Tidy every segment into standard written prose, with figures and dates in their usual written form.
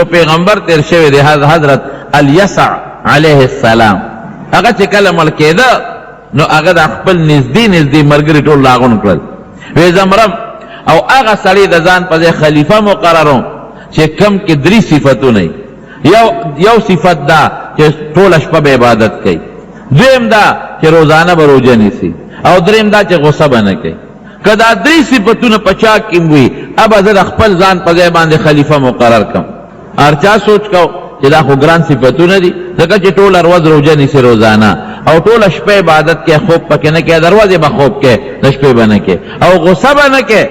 یو پیغمبر تیر شوی دی حضرت الیسع علیہ السلام، هغه چې کله مړ کېده نو هغه د خپل نږدې ملګري ټول راغونډ کړل، وی زمرم او هغه سړی د ځان په ځای خلیفه مقررو چې کم کې 3 صفتونه یو صفت دا چې ټوله شپه به عبادت کوي، دویم دا چې روزانه به روژه نیسي، او دریم دا چې غصه به نه کوي. که دا 3 صفتونه په چا کې وي ابا زه د خپل ځان په ځای باندې خلیفه مقرر کم. هر چا سوچ کو چې دا خو ګران صفتونه دي، ځکه چې ټوله ورځ روژه نیسي روزانه، او ټوله شپه عبادت کې خوب پکې نه کوي، دروازې به خوب کې د شپې به نه کوي، او غصه به نه کوي،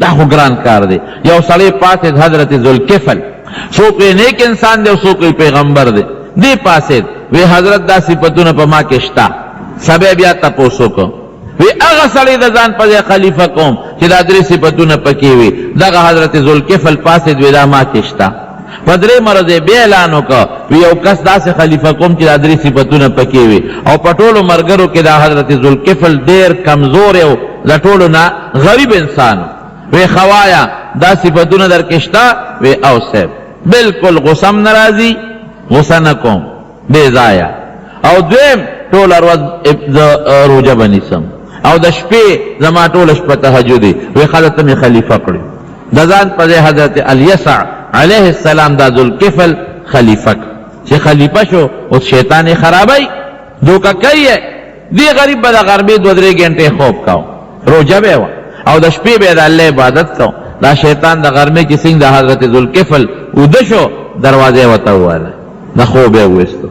دا خو ګران کار دی. یو سړی پاسید حضرت ذوالکفل، څوک نیک انسان دی او څوک پیغمبر دی، دی پاسید وی حضرت دا صفتونه په ما کې شته. سبا بیا تپوسو کو وی هغه سړی د ځان په ځای خلیفه کوم چې دا 3 صفتونه پکې وي، دغه حضرت ذوالکفل پاسید وی دا ما کې شته. په 3 مرضې بیا اعلان وکړ وی یو کس داسې خلیفه کوم چې دا 3 صفتونه پکې وي، او په ټولو مرګرو کې دا حضرت ذوالکفل ډېر کمزور او د ټولو نه غریب انسان وی خوایا دا صفتونه در کې شته؟ وی او صاحب بالکل غصم ناراضي، غصه نه کوم بے ضایع، او دویم ټول ورځ روژه بنیسم، او د شپې زما ټول شپه تهجد وی حضرت می خلیفہ کړی. د ځان په حضرت الیسع علیہ السلام دا ذوالکفل خلیفہ چې خلیفہ شو او شیطان خرابای دوکه کوي، دی غریب به د غربي 2-3 غنټه خوب کاو، روژه به او د شپې به د الله عبادت کاو. دا شیطان د غرمه کې څنګه د حضرت ذوالکفل ودشو دروازه وته واله د خوب یې وستو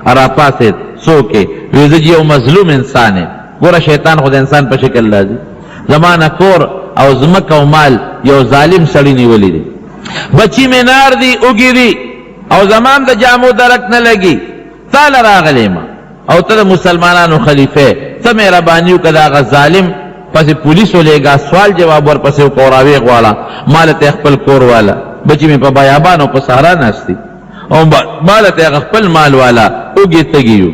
ارا پاسه سوکه ویځي یو مظلوم انسان ګوره شیطان خو د انسان په شکل راځي. زمانہ کور او زمک او مال یو ظالم سړی نیولې دي، بچی مینار دی اوګيري او زمان د جامو درک نه لګي، تعال راغلی ما او ته مسلمانانو خلیفہ ته مهربانيو کدا غ ظالم پس پولیس ولېګا سوال جواب ورپسې کوراوي غواړه مال ته خپل کور والا بچی می په بیابان او په سهارا ناشتي او مال ته خپل مال والا اوګي تګیو.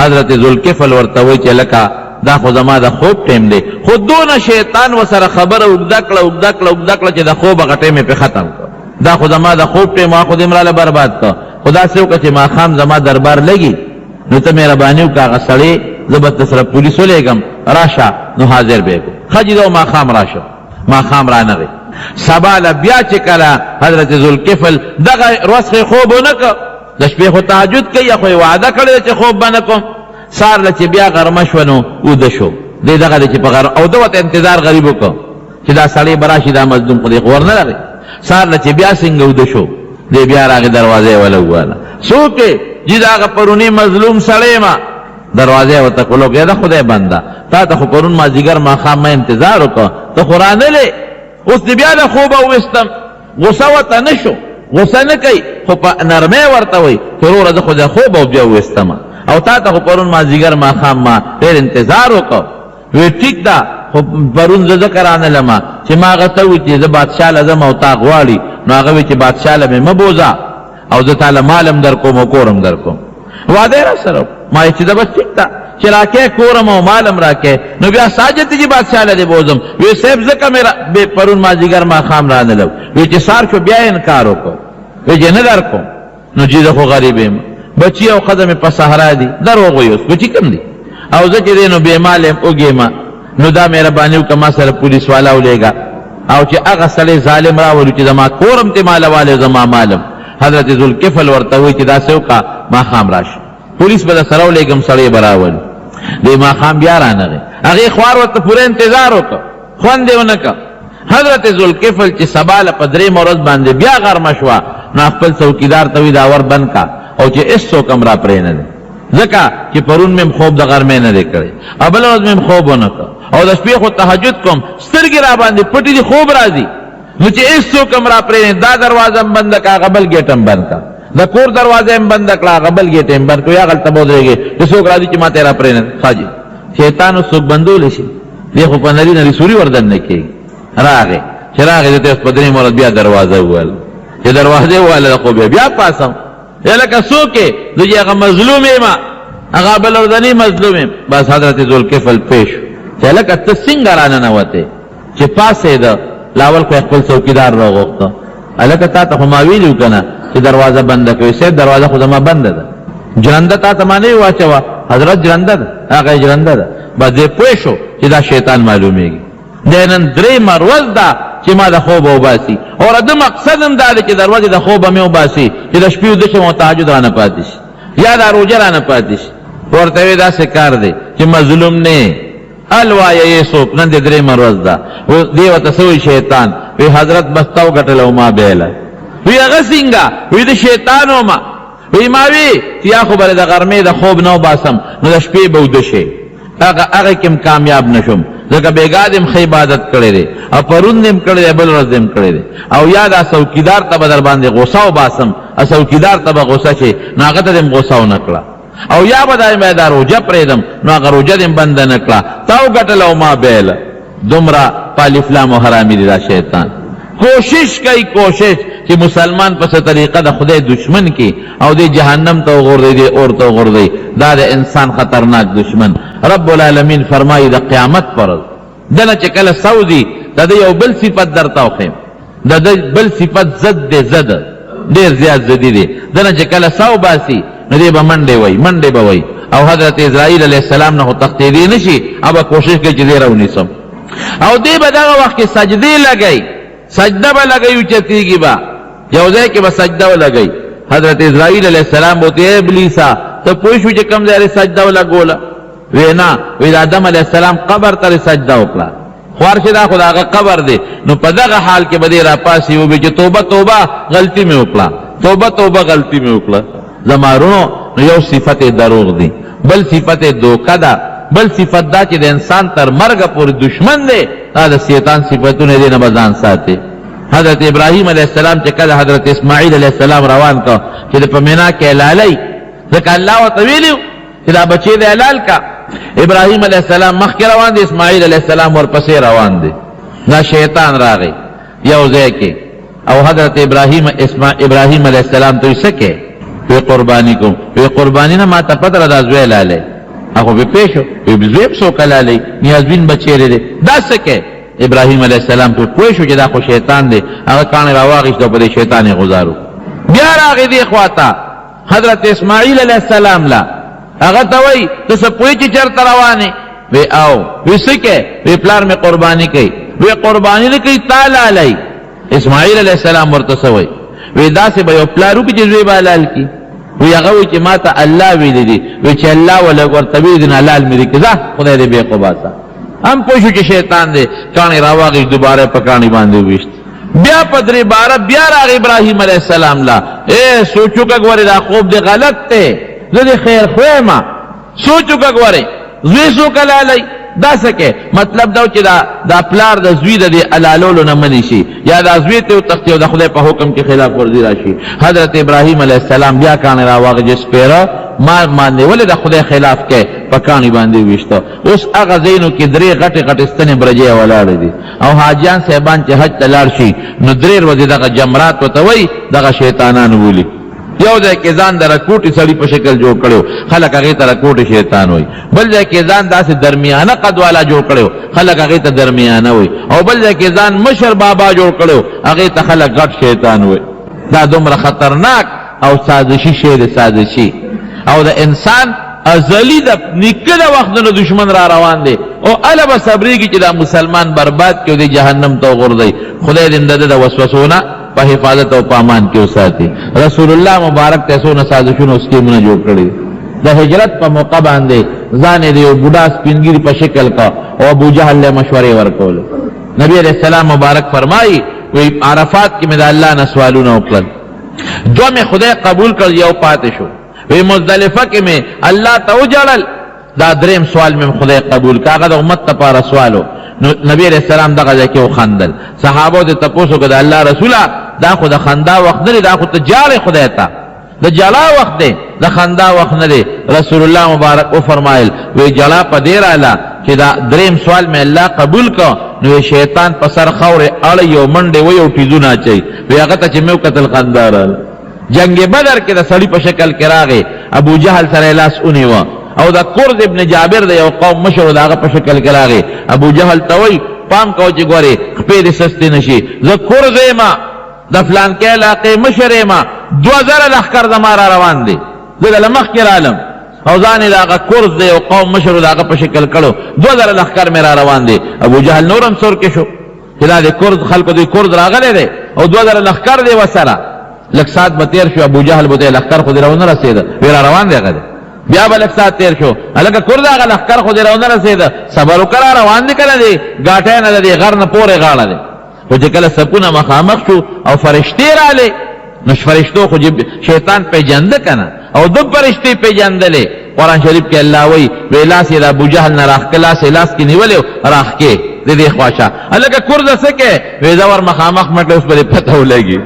حضرت ذوالکفل ورته وی چې لکه دا خو زما د خوب ټیم دی، خودونه شیطان وسره خبره وګدکړه چې د خوب غټې می په ختم کړ، دا خو زما د خوب ټیم ما خو دې مراله برباد کړ، خدا سې وکړه چې ما خام زما دربار لګي نو ته مهرباني وکړه غسړې زبط سره پولیس ولېګم راشه نو حاضر به خجیدو ما خام راشه ما خام را نه سبا بیا چې کله حضرت ذوالکفل دغه روسخه خوب نه کړ، د شپې خو تهجد کوي خو وعده کړی چې خوب بنه کوم، سار لچ بیا غرمه شونو ود شو دې دغه چې په غر او دوت انتظار غریبو کو چې دا سړی براشي دا مظلوم خو دې خور نه لري، سار لچ بیا څنګه ود شو دې بیا راغی دروازه ولا واله سوکه چې دا پرونی مظلوم سړی ما دروازه وته کولو کې دا خدای بندا تا ته خو پرون ما جګر ما خام انتظار وکړه ته قران له اوس دې بیا د خوب او وستم غوسه وته نشو غوسه نه کوي خو په نرمه ورته وي ضرور د خدای خوب او بیا وستم او تا ته پرون ما جګر ما خام ما ډېر انتظار وکړ وی ټیک دا خو پرون ز ذکر ان لما چې ما غته وي چې د بادشاہ لازم او تا غواړي نو هغه وی چې بادشاہ له مبوزا او د تعالی مالم در کوم او کورم در کوم وعده را سره ما چې د بس ټیک دا چې راکې کورم او مالم راکې نو بیا ساجد جی بادشاہ له بوزم وی صاحب زکه میرا به پرون ما جګر ما خام را نه لو وی چې سار شو بیا انکار وکړ وی جن در کوم نو چې خو غریبم بچی او قدم په صحرا دي دروغ وي بچی کم دي او زکه دینو به مالم اوګېما نو دا مهرباني وکما سره پولیس والا ولېګا او چې هغه سړی ظالم راولو چې زما کورم ته مال والے زما مالم حضرت ذوالکفل ورته وی چې دا سوکا ما خام راشه پولیس به سره ولېګم سړی براول دې ما خام بیا رانغه هغه خوار ورته پوره انتظار وکړ خوان دیونه کا حضرت ذوالکفل چې سباله پدری مرز باندې بیا غرم شوا نو خپل څوکیدار ته وی دا ور بند کا او چې ایسو کمرا پرې نه ځکه چې پرون مم خوب د غرمې نه کړي ابل ورځ مم خوب نه او د شپې خو تهجد کوم سترګې را باندې پټې دي خوب راځي نو چې ایسو کمرا پرې دا دروازه بند کا غبل گیټم بند کا د کور دروازه بند کړه غبل گیټم بند کو یا غلطه بودريږي چې څوک راځي چې ما تیرا پرې نه خاجي شیطان څوک بندول شي دی خو په نری نری سوري وردن نه کوي راغه چې راغه ته په دې مراد بیا دروازه وال چې دروازه واله خو بیا پاسم لکه سوکه دغه هغه مظلوم ما هغه بلوردنی مظلوم بس حضرت ذوالکفل پیش چې لکه ته څنګه رانه نه وته چې پاسه ده لاول خو خپل څوکیدار راغوخته الکه تا ته ما ویلو کنه چې چې دروازه بنده کوي سه دروازه خو ما بنده ده جرنده تا تمانه واچوا حضرت جرنده ده هغه جرنده ده بعد پوه شو چې دا شیطان معلومیږي دینن درې مروز دا چې ما د خوب وباسي او د مقصد هم دا چې دروازه د خوب مې وباسي چې د شپې د شمو تهجد رانه پاتې شي یا دا روزه رانه پاتې شي ورته دا څه کار دی چې مظلوم نه الوایه یې سوک نن د درې مروز دا او دی وته سوی شیطان وی حضرت بستاو غټلو ما بیل وی هغه څنګه وی د شیطانو ما وی ما وی چې خبره د غرمې د خوب نو باسم نو د شپې به ود شي هغه کوم کامیاب نشم ځکه بیګادم خې عبادت کړي دي او پروندم کړي بل ورځم کړي دي او یاد څوکیدار ته بدر باندې غوسه او باسم څوکیدار ته غوسه شي ناغه ته غوسه و نکړه او یا بدای مې دا روزه پرېدم نو هغه روزه دې بند نکړه تاو غټلو ما بیل دمرا پالفلام او حرامي دي دا شیطان کوشش کوي کوشش چې مسلمان په څه طریقه د خدای دشمن کی او د جهنم ته وغورځي دي اور ته وغورځي دا د انسان خطرناک دشمن رب العالمین فرمایي د قیامت پر دنه چې کله سعودي د یو بل صفت درته وخم د بل صفت زد دي زد ډیر زیات زدي دي دنه چې کله ساو باسي نو دی به منډه به وای او حضرت اسرائیل علیه السلام نه تختیدي نشي ابا کوشش کوي چې دی راونیسم او دی به دغه وخت کې سجدي لګي سجده به لګي چتیږي با یو ځای کې به سجده ولګي حضرت اسرائیل علیه السلام بوته ابلیسا ته پوه شو چې کوم ځای سجده ولګوله وینا وی آدم علیه السلام قبر ته سجده وکړه خوارشه دا خداغه قبر دی نو په دغه حال کې به را پاسي او به چې توبه غلطی مې وکړه توبه غلطی مې وکړه زمارونو یو صفت دروغ دی بل صفت دوکه ده بل صفت دا چې د انسان تر مرګ پورې دشمن دی دا د شیطان صفاتونه دي نه بزان ساتي حضرت ابراهیم علیه السلام چې کله حضرت اسماعیل علیه السلام روان کا چې په مینا کې لالای ځکه الله وتعالی چې دا بچی دی حلال کا ابراهیم علیه السلام مخکې روان دی اسماعیل علیه السلام ورپسې روان دی دا شیطان راغی یو ځای کې او حضرت ابراهیم علیه السلام ته سکه وی قربانی کوم وی قربانی نه ما ته پته را زوی لاله هغه به پېښو وی زوی سو کلاله نیازبین بچی دی دا سکه ابراهیم علیه السلام ته پوه شو چې دا خو شیطان دی هغه کانه راواغښت په شیطان غزارو بیا راغی دی خواته حضرت اسماعیل علیه السلام لا هغه ته وای ته څه پوه چې چرته روانه وی او وی سکه وی پلار می قربانی کوي وی قربانی نه کوي تعالی علی اسماعیل علیه السلام ورته سوی وی دا سه به یو پلارو کې جزوی بالال کی وی هغه وی چې ماته الله ویل دي وی چې الله ولا ورته وی دین حلال مې کې ځه خدای دې به قباسا هم پوښو چې شیطان دې کانه راواغی دوباره پکانی باندې وشت بیا پدری بار بیا راغ ابراهیم علیه السلام لا اے سوچو کا غوړي دا خوب دې غلط ته زه خیر خوما سوچو کا غوړي زوی سو کلالی دا سکه مطلب دا چې دا پلار د زوی د علالولو نه منی شي یا دا زوی ته تختی او د خدای په حکم کې خلاف ورزي راشي حضرت ابراهیم علیه السلام بیا کانه راواغ جس پیرا ما نه ولې د خدای خلاف کې پکانی باندې وشته اوس هغه زینو کې درې غټه ستنې برجه ولاړ دي او حاجیان صاحبان چې حج تلار شي نو درې ورځې دغه جمرات وتوي دغه شیطانانو ولي یو ځای کې ځان در کوټي سړی په شکل جوړ کړو خلک هغه ته کوټي شیطان وای بل ځای کې ځان داسې درمیانه قد والا جوړ کړو خلک هغه ته درمیانه وای او بل ځای کې ځان مشر بابا جوړ کړو هغه ته خلک غټ شیطان وای دا دومره خطرناک او سازشي شی دی سازشي او د انسان ازلی د نکله وخت د دشمن را روان دی او الا بصبرېږي چې دا مسلمان برباد کړي د جهنم ته غورځي خدای دې د وسوسونه په حفاظت او پامان کې وساتي رسول الله مبارک ته سونه سازشونه سکیمونه جوړ کړي د هجرت په موقع باندې ځان دې یو بوډا سپینګری په شکل کا او ابو جهل له مشورې ورکول نبی علیہ السلام مبارک فرمایي وی عرفات کې مې د الله نه سوالونه وکړل دوه مې خدای قبول کړ یو پاتې شو وی مزدلفه کې مې الله ته وجړل دا دریم سوال مې خدای قبول کړ هغه د امت لپاره سوالو نبی علیہ السلام دغه ځکه وخندل صحابه دې تاسو کو د الله رسوله دا خو د خندا وخت نه دا خو ته جاړې خدای ته د جلا وخت دی د خندا وخت نه دی رسول الله مبارک او فرمایل وی جلا په دې رااله چې دا دریم سوال مې الله قبول کو نو شیطان په سر خوره اړ یو منډه وی او تیزونه چي وی هغه ته چې مې قتل خندار جنگ بدر کې د سړی په شکل کې راغی ابو جهل سره لاس اونیو او دا قرز ابن جابر د یو قوم مشر داغه په شکل کې راغی ابو جهل توي پام کو چې ګوري خپې دې سستې نشي زه قرز ما د فلان کې علاقې مشر ما 2000 لښکر زما را روان دی زه دله مخکې رالم او ځان یې د هغه کورس دی او قوم مشر د هغه په شکل کړو 2000 لښکر مې را روان دی ابو جهل نور هم سور کې شو چې دا د کورس خلکو د کورس راغلی دی او 2000 لښکر دی ورسره لږ ساعت به تېر شو ابو جهل به ته لښکر خو دې راونه رسېده وی را روان دی هغه دی بیا به لږ ساعت تېر شو هلکه کورس هغه لښکر خو دې راونه رسېده صبر وکړه را روان دی که نه دی ګاټی نه د دې غر نه پورې غاړه دی خو چې کله سپونه مخامخ شو او فرشتې راغلې نو فرشتو خو شیطان پیژنده که نه او دو فرشتې پیژندلې قرآن شریف کې الله وی وی لاس یې د ابو جهل نه راښکه لاس یې لاس کې نیولې راښکې د دې خواشه هلکه کورزه څه کې وی زه ور مخامخ مټه اوس به دې پته ولګي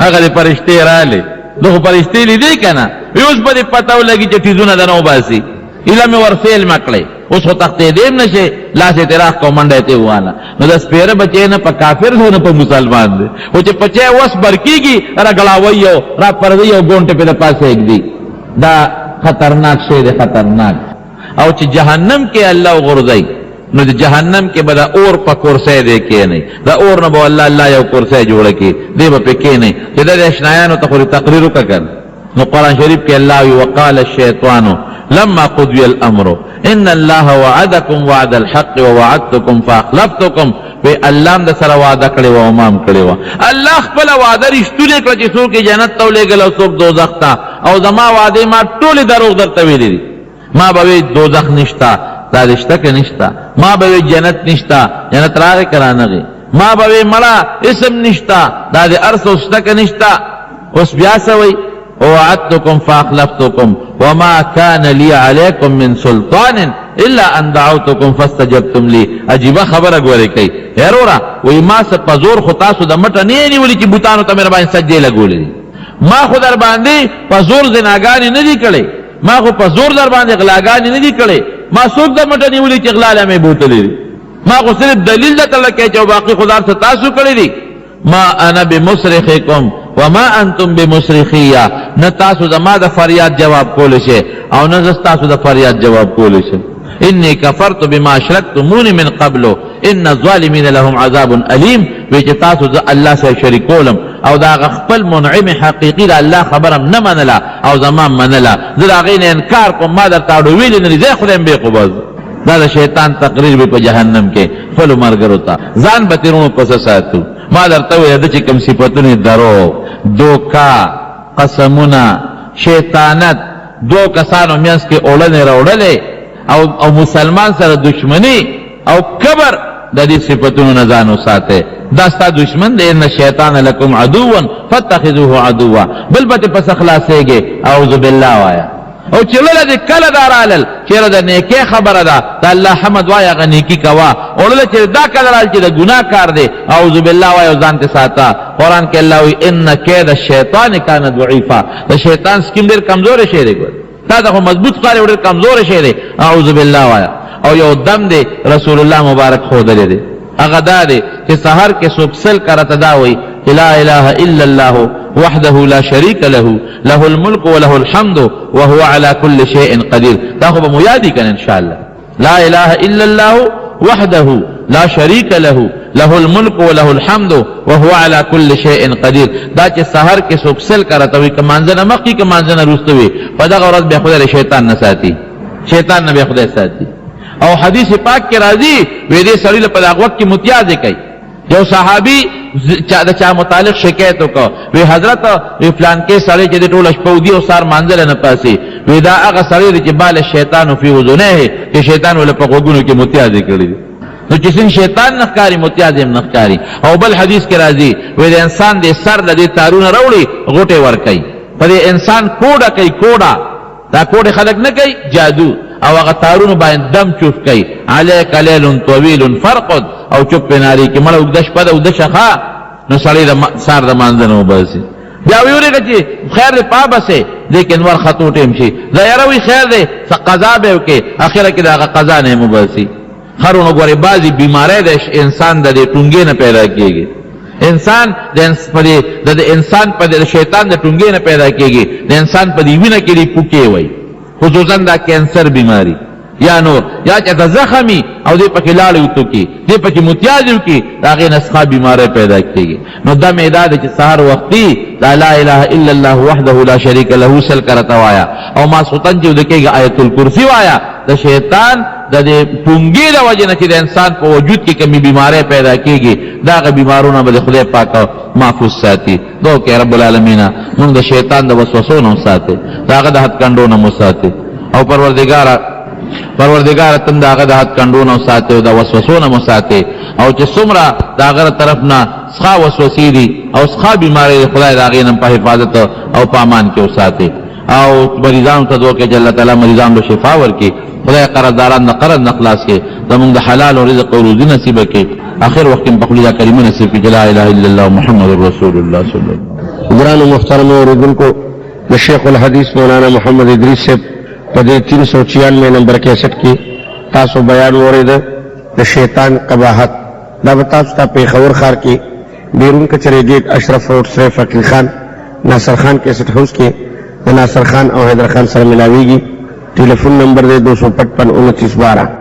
هغه د فرشتې راغلې ده خو فرشتې لیدې که نه وی اوس به دې پته ولګي چې ټیزونه د نه وباسي ایله مې ور فعل مکړې اوس خو تښتېدې هم نه شې لاس یې ترې راښکه او منډه یې ترې وواله نو د سپېره بچی نه په کافر دی نه په مسلمان دی خو چې بچی وس بر کېږي را ګړاوی او را پردوي او ګونټې پې د پاسه ایږدي دا خطرناک شی دی خطرناک او چې جهنم کې الله وغورځوي نو د جهنم کې به د اور په کرسی دی کېنئ د اور نه به الله یو کرسی جوړه کړي دی به پې کېنئ چې د اشنایانو ته خو تقریر وکړه که نو قرآن شریف کې الله وی وقال الشیطان لما قضي الامر ان الله وعدكم وعد الحق ووعدتكم فاخلفتكم په الله د سره وعده کړی و او مام کړی و الله خپل وعده رښتونې کړه چې څوک جنت ته ولېږل او څوک دوزخ ته او زما وعدې ما ټولې دروغ درته ویلې دي ما به وی دوزخ نشته دا رشته کې نشته ما به وی جنت نشته جنت راغی که رانغی ما به وی مړه اسم نشته دا د هر څه شته که نشته اوس بیا څه وی ووعدتكم فاخلفتكم وما كان لي عليكم من سلطان الا ان دعوتكم فاستجبتم لي عجیبه خبره ګورې کوي هرورا وی ما څه په زور خو تاسو د مټه نه نیولي چې بوتانو ته مې راباندې سجدې لګولې دي ما خو در باندې په زور زناګانې نه دي کړې ما خو په زور در باندې غلاګانې نه دي کړې ما څوک د مټه نیولي چې غلا مې بوتلې دي ما خو صرف دلیل درته لکې چې باقي خو در څه تاسو کړی دي ما انا بمصرخکم وما انتم بمصرخیه نه تاسو زما د فریاد جواب کولی شئ او نه زه ستاسو د فریاد جواب کولی شم انی کفرت بما اشرکتمونی من قبل ان الظالمین لهم عذاب علیم وی چې تاسو زه الله سره شریکولم او دا خپل منعم حقیقي د الله خبرم نه منله او زما منله زه د هغې نه انکار کوم ما درته اړو ویلې نه دي زه خدایم بې خو بس دا د شیطان تقریر به په جهنم کې خپلو ملګرو ته ځان به تېرونو پسه ساتو ما درته ویل ده چې کوم صفتونه درو دوکا قسمونه شیطانت دو کسانو منځ کې اوړنې راوړلې او مسلمان سره دشمنی او کبر د دې صفتونو نه ځان وساتئ دا ستا دشمن دی ان الشیطان لکم عدوا فاتخذوه عدوا بل به پس خلاصېږي اعوذ بالله وایا او چې لله دې کله دا رالل چېرې د نیکۍ خبره ده د الله حمد وایه هغه نیکي کوه وړله چې دا کله رال چې د ګناه کار دی اعوذ بالله وایه او ځان ته ساته قرآن کې الله وایي ان کید الشیطان کان ضعیفا د شیطان سکیم ډېر کمزوری شی دی ګور تا ته خو مضبوط ښکاري او ډېر کمزوری شی دی اعوذ بالله وایه او یو دم دی رسول الله مبارک ښودلی دی هغه دا دی چې سحر کې څوک سل کرته دا وایي لا اله الا الله وحده لا شريك له له الملك وله الحمد وهو على كل شيء قدير دا خو به مو یادی کنه ان شاء الله لا اله الا الله وحده لا شريك له له الملك وله الحمد وهو على كل شيء قدير دا چې سحر کې څوک سل کرته وي که مانځنه مخکې که مانځنه وروسته وي په دغه ورځ بیا خدای شیطان نه ساتي شیطان نه بیا خدای ساتي او حدیث پاک کې راځي وې دې سړي په دغه وخت کې متیازې کوي یو صحابي د چا متعلق شکایت وکړ وی حضرت وی فلان کې سړی چې د ټوله شپه ودي او سار مانځله نه پاسي وی دا هغه سړی دی چې بال شیطان فی اذنیه چې شیطان ول په غوږونو کې متیازې کړي دي نو چې څنګه شیطان نه ښکاري متیازې هم نه ښکاري او بل حدیث کې راځي وی د انسان د سر د دې تارونه راوړي غوټې ورکوي په دې انسان کوډه کوي کوډه دا کوډې خلک نه کوي جادو او هغه تارونو باندې دم چوف کوي علیک لیل طویل فرقد او چوپ ناری کې مړه اوږده شپه ده اوږده شخه نو سړی د سار د مانځه نه وباسي بیا ویورېږه چې خیر دی پابسې لیکن ور خطو ټیم شي زه یاره وي خیر دی څه قضا به وکړې اخره کې د هغه قضا نه یې وباسي خرونو ګورې بعضې بیماری د انسان د دې ټونګې نه پیدا کېږي انسان د انسان په د شیطان د ټونګې نه پیدا کېږي د انسان په دې وینه کې دې پوکې وایي خصوصا دا کینسر بیماری یا نور یا چاته زخمی او دې پکې لاړې وتوکي دې پکې متیازي وکړي د هغې نه څخه بیماری پیدا کېږي نو دا مې دا ده چې سهار وختي دا لا اله الا الله وحده لا شریک له سل کرته وایا او ماسخوتن چې وده کېږي آیت الکرسي وایا د شیطان د دې پونګې د وجې نه چې د انسان په وجود کې کمی بیماری پیدا کېږي دا هغه بیمارونه به د خدای پاک محفوظ ساتي دعا وکړئ رب العالمین موږ د شیطان د وسوسو نه وساتې د هغه د حد کنډو نه مو ساتې او پروردګاره تم د هغه د حد کنډو نه وساتې او د وسوسو نه مو ساتې او چې څومره د هغه طرف نه څخه وسوسې دي او څخه بیماری د خدای د هغې نه په حفاظت او په امان کې وساتې او مریضانو ته دعا وکړئ چې الله تعالی مریضانو له شفا ورکړي خدای قرضداران د قرض نه خلاص کړي زموږ د حلال او رزق او روزي نصیبه کړي آخر وخت کې په خپل کلمه نصیب کړي لا اله الا الله محمد رسول الله صلی الله علیه وسلم گران و محترم اوریدونکو د شیخ الحدیث مولانا محمد ادریس صاحب په دې 396 نمبر کیسټ کې تاسو بیان اورېده د شیطان قباحت دا به تاسو ته پېښور ښار کې بیرون کچرې گیټ اشرف روډ سره فقیر خان ناصر خان کیسټ هاوس کې د ناصر خان او حیدر خان سره ملاویږي ټلیفون نمبر دی 255 29 12